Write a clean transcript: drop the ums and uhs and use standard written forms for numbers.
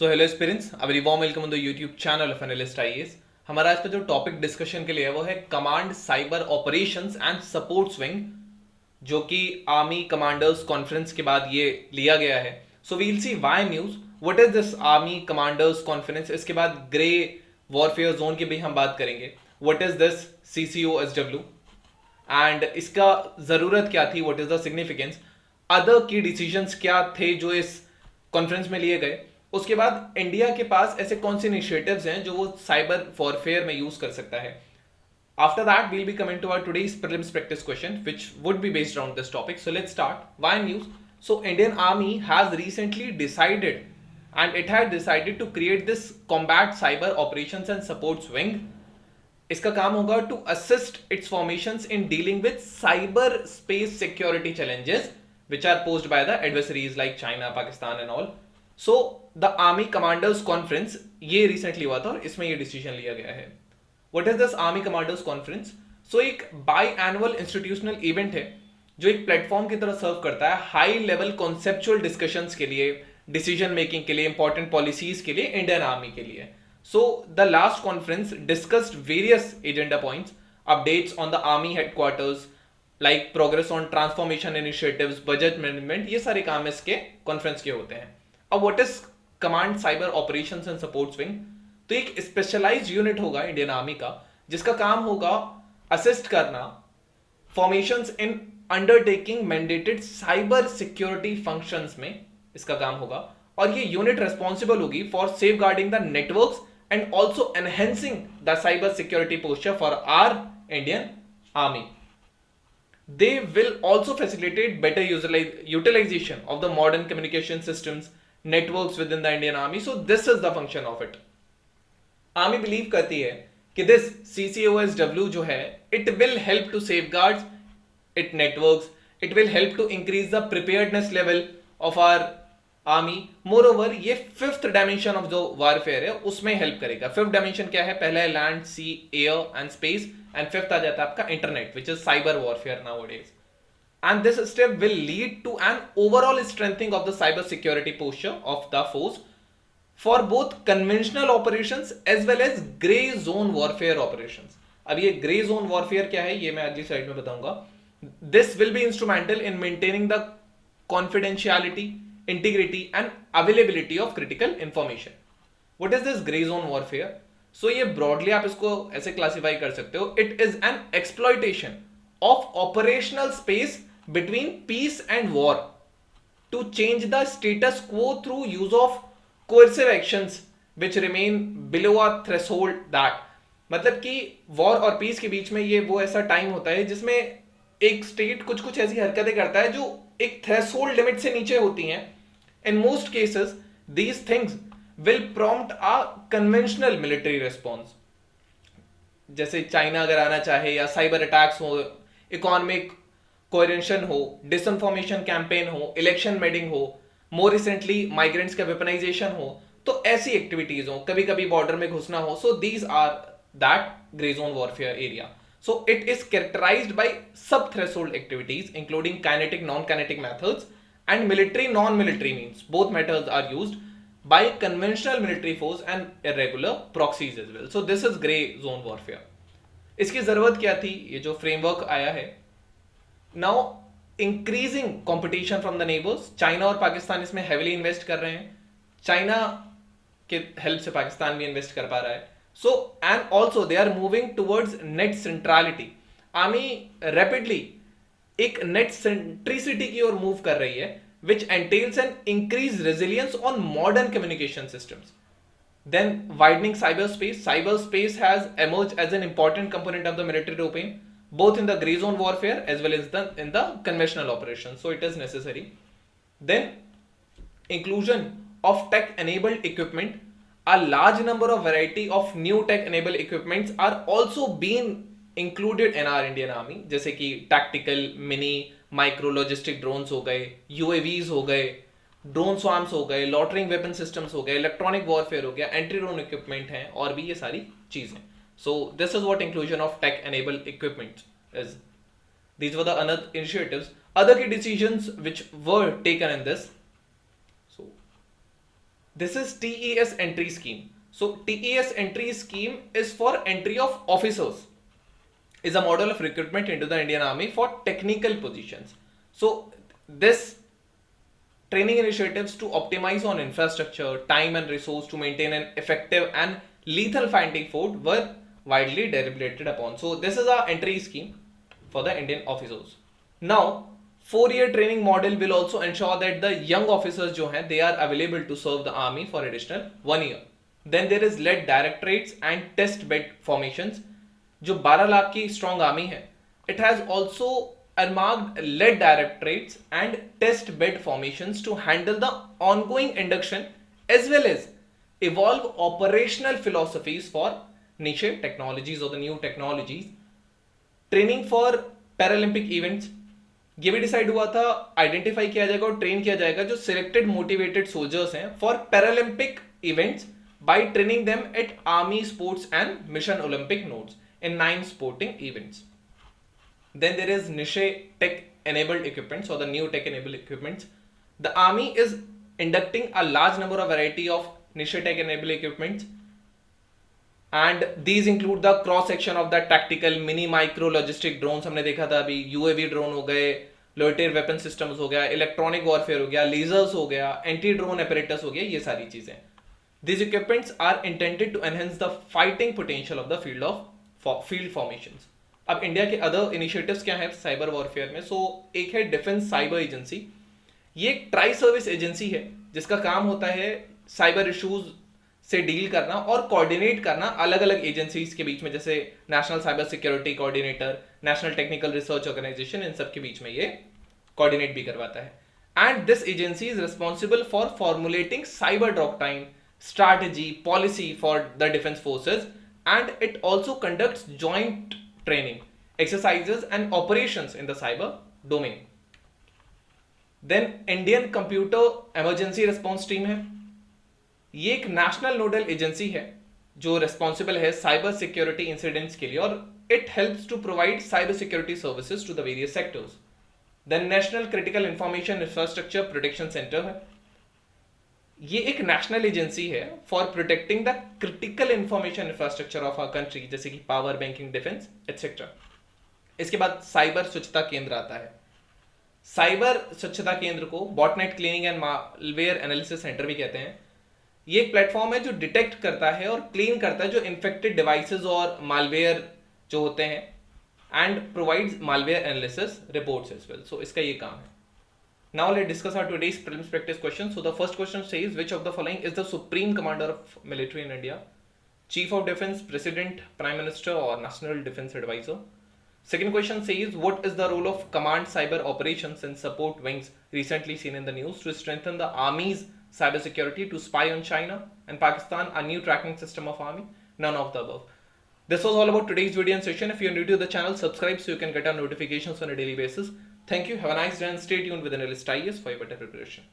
So hello aspirants, a very warm welcome on the YouTube channel of analyst IAS. हमारा आज का जो topic discussion के लिए है वो है command cyber operations and supports wing, जो कि आर्मी कमांडर्स कॉन्फ्रेंस के बाद ये लिया गया है। So we'll see why news, what is this army commanders conference. इसके बाद ग्रे वॉरफेयर जोन की भी हम बात करेंगे। What is this CCOSW and इसका जरूरत क्या थी, what is the significance, other की डिसीजंस क्या थे जो इस कॉन्फ्रेंस में लिए गए। उसके बाद इंडिया के पास ऐसे कौन से इनिशिएटिव्स हैं जो वो साइबर वॉरफेयर में यूज कर सकता है। After that, we'll be coming to our today's prelims practice question, which would be based around this topic. So let's start. Why news? So Indian Army has recently decided, and it had decided to create this combat cyber operations and supports wing. इसका काम होगा to assist its formations in dealing with cyber space security challenges which are posed by the adversaries like China, Pakistan and all. So the Army Commanders Conference ये recently हुआ था और इसमें ये decision लिया गया है. What is this Army Commanders Conference? So एक बाई-एनुअल इंस्टीट्यूशनल इवेंट है जो एक प्लेटफॉर्म की तरह सर्व करता है हाई लेवल कॉन्सेप्चुअल डिस्कशंस के लिए, डिसीजन मेकिंग के लिए, इंपॉर्टेंट पॉलिसीज के लिए, इंडियन आर्मी के लिए. So the last conference discussed various agenda points, updates on the army headquarters, like progress on transformation initiatives, budget management. ये सारे काम इसके कॉन्फ्रेंस के होते हैं. अब what is command cyber operations and supports wing? तो एक स्पेशलाइज्ड यूनिट होगा इंडियन आर्मी का जिसका काम होगा असिस्ट करना formations in undertaking mandated cyber security functions में, इसका काम होगा. और ये यूनिट रेस्पॉन्सिबल होगी for safeguarding the networks and also enhancing the cyber security posture for our Indian Army. They will also facilitate better utilization of the modern communication systems, networks within the Indian Army. So this is the function of it. Army believe करती है कि this CCOSW जो है, it will help to safeguard its networks, it will help to increase the preparedness level of our army. More over ये fifth dimension of जो warfare है उसमें help करेगा. फिफ्थ डायमेंशन क्या है? पहला है land, sea, air and space, and fifth आ जाता है आपका internet, which is cyber warfare nowadays. And this step will lead to an overall strengthening of the cyber security posture of the force for both conventional operations as well as grey zone warfare operations. अब ये grey zone warfare क्या है ये मैं अगली slide में बताऊंगा. This will be instrumental in maintaining the confidentiality, integrity and availability of critical information. What is this gray zone warfare? So ये broadly आप इसको ऐसे classify कर सकते हो. It is an exploitation of operational space between peace and war to change the status quo through use of coercive actions which remain below a threshold that. मतलब कि war और पीस के बीच में ये वो ऐसा टाइम होता है जिसमें एक स्टेट कुछ कुछ ऐसी हरकतें करता है जो एक थ्रेशोल्ड लिमिट से नीचे होती हैं. In most cases, these things will prompt a conventional military response. जैसे चाइना अगर आना चाहे या साइबर अटैक्स हो, इकोनॉमिक कोएरेंशन हो, डिसइंफॉर्मेशन कैंपेन हो, इलेक्शन मेडिंग हो, मोर रिसेंटली माइग्रेंट्स का वेपनाइजेशन हो, तो ऐसी एक्टिविटीज हो, कभी कभी बॉर्डर में घुसना हो. So these are that grey zone warfare area. So it is characterized by sub-threshold activities including kinetic, non-kinetic methods and military, non-military means. Both methods are used by conventional military force and irregular proxies as well. So this is grey zone warfare. इसकी जरूरत क्या थी? ये जो framework आया है, now increasing competition from the neighbors. China और पाकिस्तान इसमें heavily इन्वेस्ट कर रहे हैं. चाइना के हेल्प से पाकिस्तान भी इन्वेस्ट कर पा रहा है. So and also they are moving towards net centrality. Army rapidly एक net centricity की ओर मूव कर रही है, which entails an increased resilience on modern communication systems. Then widening cyberspace. Cyberspace has emerged as an important component of the military domain, both in the grey zone warfare as well as in the conventional operations. So it is necessary. Then inclusion of tech-enabled equipment. A large number of variety of new tech-enabled equipments are also being included in our Indian Army, जैसे कि tactical, mini, micro logistic drones हो गए, UAVs हो गए, drone swarms हो गए, loitering weapon systems हो गए, electronic warfare हो गया, anti-drone equipment हैं और भी ये सारी चीजें. So this is what inclusion of tech-enabled equipment is. These were the other initiatives, other key decisions which were taken in this. So This is TES entry scheme. So TES entry scheme is for entry of officers, is a model of recruitment into the Indian Army for technical positions. So this training initiatives to optimize on infrastructure, time and resource to maintain an effective and lethal fighting force were widely deliberated upon. So this is our entry scheme for the Indian officers. Now 4-year training model will also ensure that the young officers जो हैं they are available to serve the army for additional 1 year. Then there is lead directorates and test bed formations. जो 12 लाख की strong army है, it has also earmarked lead directorates and test bed formations to handle the ongoing induction as well as evolve operational philosophies for niche technologies or the new technologies. Training for Paralympic events, ये भी decide हुआ था, identify किया जाएगा और train किया जाएगा जो सिलेक्टेड मोटिवेटेड सोल्जर्स हैं for Paralympic events by training them at army sports and mission Olympic nodes in 9 sporting events. Then there is niche tech enabled equipments or the new tech enabled equipments. The army is inducting a large number of variety of niche tech enabled equipments, and these include the cross section of the tactical mini micro logistic drones. हमने देखा था अभी UAV drone हो गए, लोइटेर weapon systems हो गया, electronic warfare हो गया, लेजर्स हो गया, एंटी ड्रोन एपरेटस हो गया, ये सारी चीजें. These equipments are intended to enhance the fighting potential of the field formations. अब इंडिया के अदर इनिशिएटिव्स क्या है साइबर वॉरफेयर में? सो एक है डिफेंस साइबर एजेंसी. ये एक ट्राई सर्विस एजेंसी है जिसका काम होता है साइबर इश्यूज से डील करना और कोऑर्डिनेट करना अलग अलग एजेंसीज के बीच में, जैसे national cyber security coordinator, national technical research organisation, इन सब के बीच में ये कोऑर्डिनेट भी करवाता है. And this agency is responsible for formulating cyber doctrine, strategy, policy for the defense forces, and it also conducts joint training, exercises and operations in the cyber domain. Then Indian Computer Emergency Response Team है. ये एक national nodal agency है जो responsible है cyber security incidents के लिए और it helps to provide cyber security services to the various sectors. Then national critical information infrastructure protection centre है. ये एक नेशनल एजेंसी है for protecting the critical information infrastructure of our country, जैसे कि power, banking, defence etcetera. इसके बाद cyber स्वच्छता केंद्र आता है. साइबर स्वच्छता केंद्र को botnet cleaning and malware analysis centre भी कहते हैं. ये एक प्लेटफॉर्म है जो डिटेक्ट करता है और क्लीन करता है जो इन्फेक्टेड डिवाइसेस और मालवेयर जो होते हैं and provides malware analysis reports as well. So इसका ये काम है. Now let's discuss our today's prelims practice question. So the first question says, which of the following is the supreme commander of military in India? Chief of Defense, President, Prime Minister, or National Defense Advisor? Second question says, what is the role of Command Cyber Operations and Support Wings recently seen in the news to strengthen the Army's cybersecurity to spy on China and Pakistan, a new tracking system of Army? None of the above. This was all about today's video and session. If you're new to the channel, subscribe so you can get our notifications on a daily basis. Thank you, have a nice day and stay tuned with Analyst IAS for your better preparation.